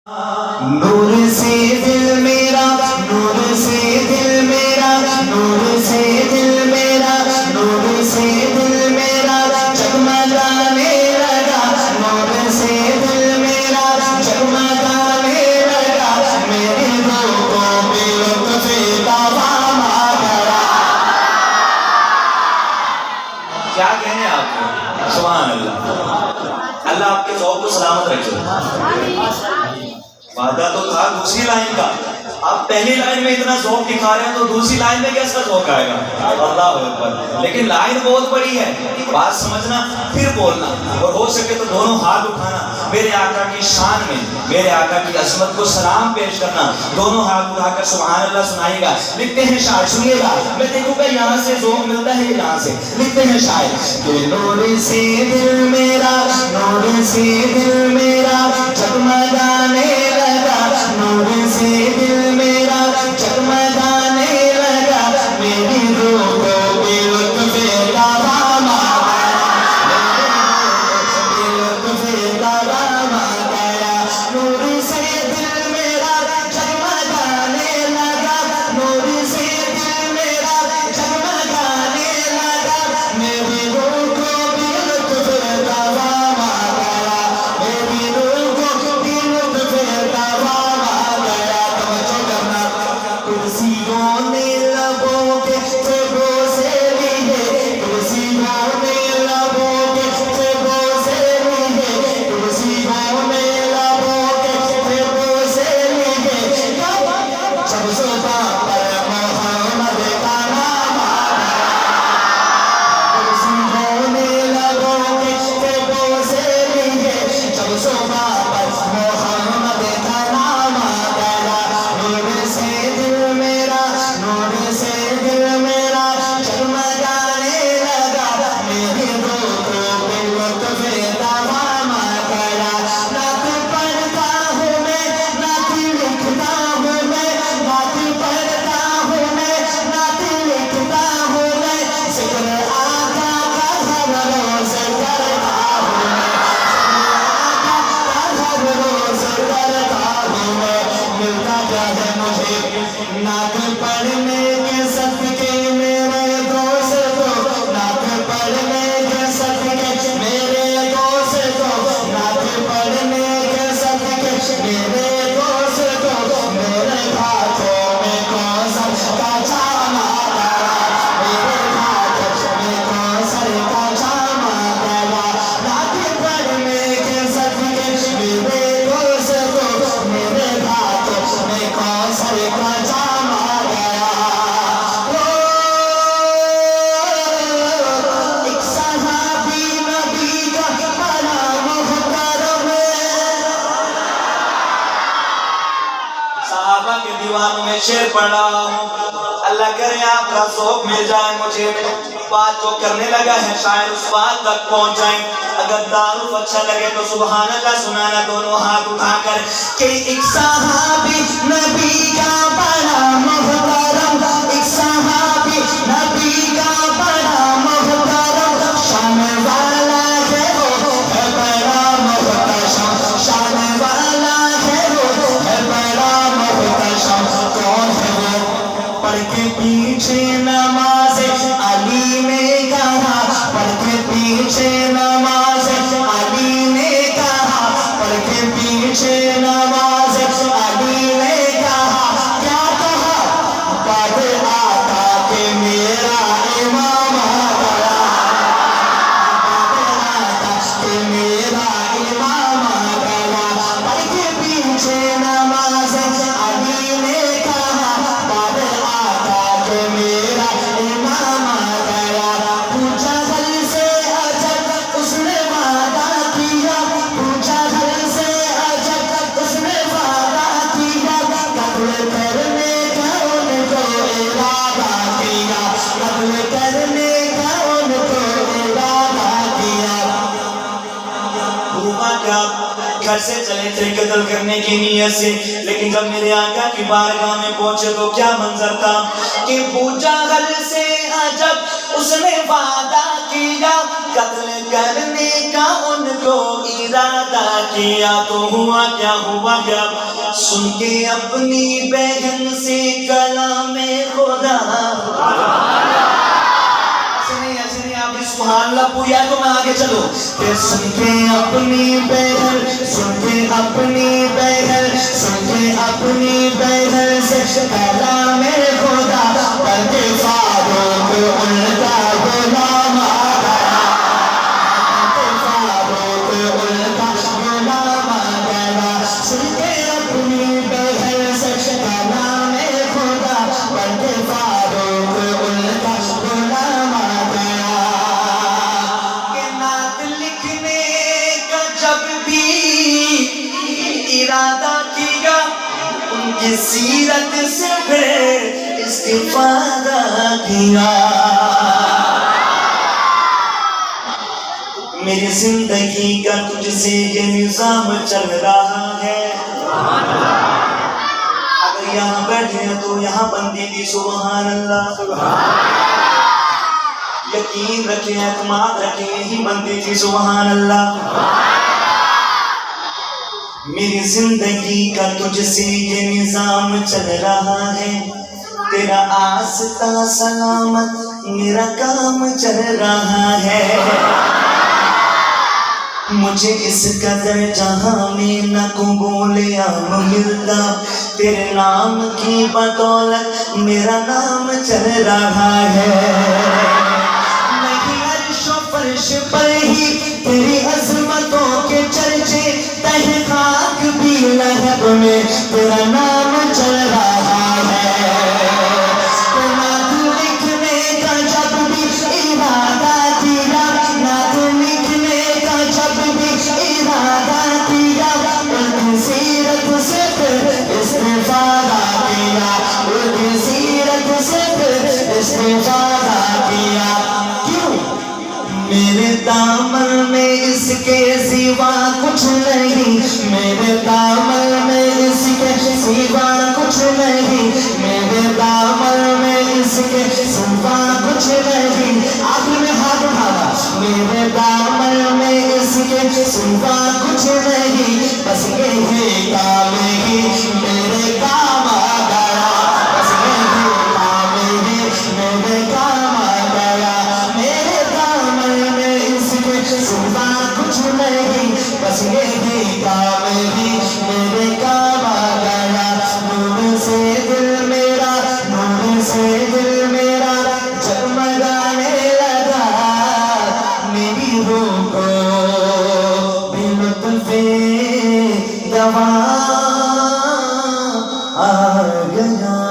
نور سے دل میرا، نور سے دل میرا، نور سے دل میرا، نور سے دل میرا جگمگانے لگا، نور سے دل میرا جگمگانے لگا، میری روح کو بے لطفِ تمام آ گیا۔ کیا کہنے آپ کو؟ سبحان اللہ، اللہ آپ کے ذوق کو سلامت رکھے۔ وعدہ تو تھا دوسری لائن کا، آپ پہلی لائن میں اتنا ذوق دکھا رہے ہیں تو دوسری لائن میں کیسا ذوق آئے گا؟ اللہ اکبر۔ لیکن لائن بہت بڑی ہے، بات سمجھنا پھر بولنا، اور ہو سکے تو دونوں ہاتھ اٹھانا، میرے آقا کی شان میں، میرے آقا کی عظمت کو سلام پیش کرنا، دونوں ہاتھ اٹھا کر سبحان اللہ سنائے گا۔ لکھتے ہیں شاعر، سنیے گا، میں دیکھوں گا یہاں سے ذوق ملتا ہے یہاں سے۔ لکھتے ہیں شاعر کہ نور سے دل میرا، نور سے دل میرا جگمگانے لگا، نور سے دل میرا جگمگانے لگا، میری روح کو بے لطفِ تمام آ گیا، بے لطفِ تمام آ گیا، نور سے دل میرا جگمگانے لگا، نور سے دل میرا جگمگانے لگا، میری روح کو بے لطفِ تمام آ گیا، میری روح کو بے لطفِ تمام آ گیا۔ توجہ کرنا، کرسیوں نے لبوں کے فیضوں سے لیے، کرسیوں نے لبوں کے فیضوں سے لیے، کرسیوں نے لبوں کے فیضوں سے لیے، جب صبح پر محمد کا نام آ گیا، کرسیوں نے لبوں کے فیضوں سے لیے، جب صبح پر محمد کا نام آ گیا، نور سے دل میرا، نور سے دل میرا جگمگانے لگا، میری روح کو بے لطفِ تمام آ گیا۔ نعت پڑھتا ہوں میں، نعت لکھتا ہوں میں، نعت پڑھتا ہوں میں، نعت لکھتا ہوں میں، ذکر آقا کا ہر روز کرتا ہوں میں، ہر روز کرتا ہوں میں۔ ملتا کیا ہے مجھے نعت پڑھنے کے صدقے میرے دوست کو، نعت پڑھنے کے صدقے میرے دوست کو، نعت پڑھنے کے صدقے میرے دوست کو، میرے ہاتھوں میں کوثر کا جام آ گیا، میرے ہاتھوں میں کوثر کا جام آ گیا، نعت پڑھنے کے صدقے میرے دوست کو، میرے ہاتھوں میں کوثر کا جام آ گیا۔ ایک صحابی نبی کا بڑا محترم ہے، صحابہ کے دیوانوں میں شعر پڑھ رہا ہوں، اللہ کرے آپ کا ذوق مل جائے مجھے، بات جو کرنے لگا ہے شاید اس بات تک پہنچ جائیں۔ اگر تعارف اچھا لگے تو سبحان اللہ سنانا دونوں ہاتھ اٹھا کر کہ ایک صحابی نبی کا بڑا محترم، ایک صحابی نبی کا بڑا محترم، شان والا ہے وہ ہے بڑا محتشم، شان والا ہے وہ ہے بڑا محتشم، کون ہے وہ؟ پڑھ کے پیچھے نماز علی نے کہا، پڑھ کے پیچھے نماز علی نے کہا، پڑھ کے پیچھے نماز علی نے کہا، کیا کہا؟ بعد آقا کے میرا امام آ گیا، بعد آقا کے میرا امام آ گیا، پڑھ کے پیچھے نماز علی نے کہا، بعد آقا کے میرا امام آ گیا، پوچھا گھر سے عجب اس نے وعدہ کیا، پوچھا گھر سے عجب اس نے وعدہ کیا، قتل کرنے کا ان کو ارادہ کیا، قتل کرنے کا ان کو ارادہ کیا۔ ہوا کیا؟ گھر سے چلے تھے قتل کرنے کی نیت سے، لیکن جب میرے آقا کی بارگاہ میں پہنچے تو کیا منظر تھا کہ پوچھا گھر سے عجب اس نے وعدہ کیا، قتل کرنے کا ان کو ارادہ کیا تو ہوا کیا سن کے اپنی بہن سے کلام خدا سبحان اللہ پویا تو میں آگے چلو کہ سن کے اپنی بہن سے کلام خدا پردے فاروق ان کا غلام آ گیا سن کے اپنی بہن سے کلام خدا پردے فاروق ان کا غلام آ گیا کہ نعت لکھنے کا جب بھی ارادہ کیا ان کی سیرت سے پھر استفادہ کیا میری زندگی کا تجھ سے یہ نظام چل رہا ہے اگر یہاں بیٹھے ہیں تو یہاں بندی بھی سبحان اللہ یقین رکھے اعتماد رکھے یہی بندی تھی سبحان اللہ میری زندگی کا تجھ سے یہ نظام چل رہا ہے تیرا آستہ سلامت میرا کام چل رہا ہے مجھے اس قدر جہاں میں نہ قبول عام ملتا تیرے نام کی بدولت میرا نام چل رہا ہے نہیں عرش و فرش پر ہی تیری عظمتوں کے چرچے تہ خاک بھی لہب میں تیرا نام چل رہا ہے نعت لکھنے کا جب بھی ارادہ کیا نعت لکھنے کا جب بھی ارادہ کیا ان کی سیرت سے پھر استفادہ کیا ان کی سیرت سے پھر استفادہ کیا کیوں میرے دامن میں اس کے سوا کچھ نہیں میرے دامن میں اس کے سوا کچھ نہیں میرے دامن میں اس کے سوا کچھ نہیں آخر میں ہاتھ اٹھانا میرے دامن میں اس کے سوا کچھ نہیں بس یہی کام ہی میرے کام آ گیا بس یہی کام ہی میرے کام آ گیا میرے دامن میں اس کے سوا کچھ نہیں بس یہی کام ہی میرے کام آ گیا نور سے دل میرا جگمگانے لگا میری روح کو بھی لطف دوا آ گیا